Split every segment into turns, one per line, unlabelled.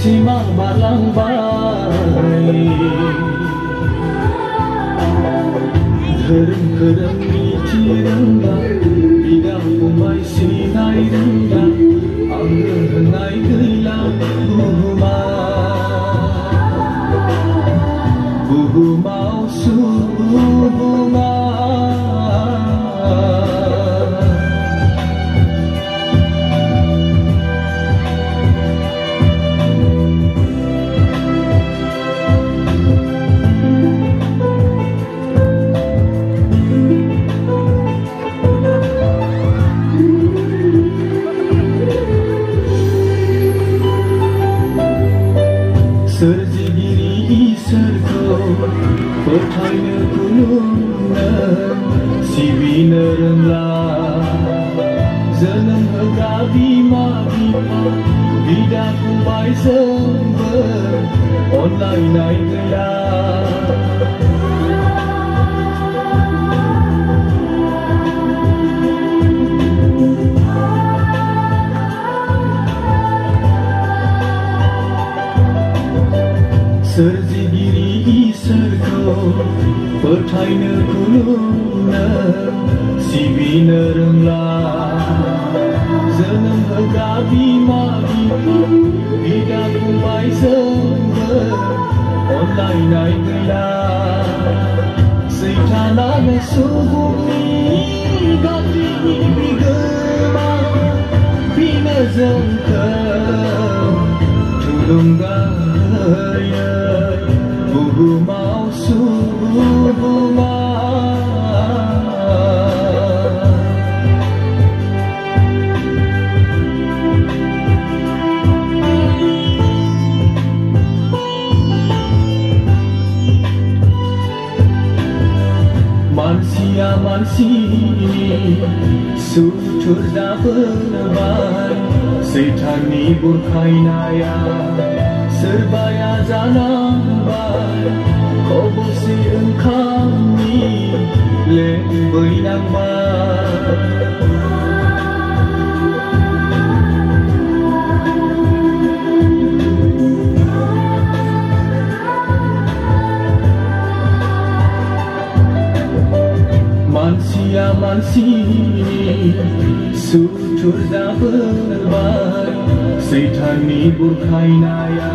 Simak balang bayi Kereng-kereng iti rendah Bidang umay sinay rendah Ang renay gelang Buhumau subunga Serjigiri isarko Pertanya kulungan Sibina renglah Zeneng hegabi magipa Bidak kumbai sember Online naik gelar Serjigiri isarko Pertanya kulungan Sibina renglah Zeneng hegabi magipa Bidak kumbai sember Online naik gelar Seitana mesubumi Gati bigema Bina zengkau Tulunggan Buhumau subunga Mansia mansini Sutur da berban Setani burkainaya Serbaya zanambai Kau bersih engkami Lebih nangbai Mansia mansini Sutur da berban Setani burkainaya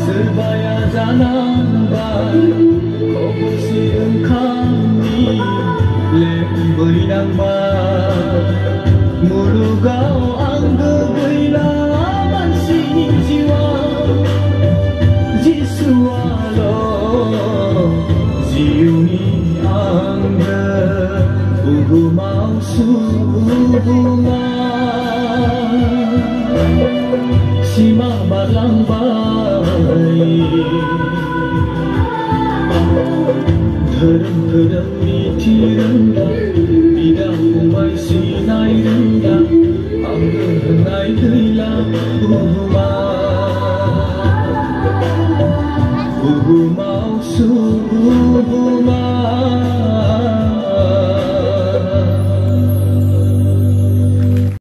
Serbaya zanambai Kau bersih engkami Lebih nangbai Mulugau angga gailaman sini jiwa Jisualo Ziuni angga Buhumau subunga Simak balang bayi Kereng-kereng iti rendah Bidang umay sinay rendah Ang renay gelang Buhumau subunga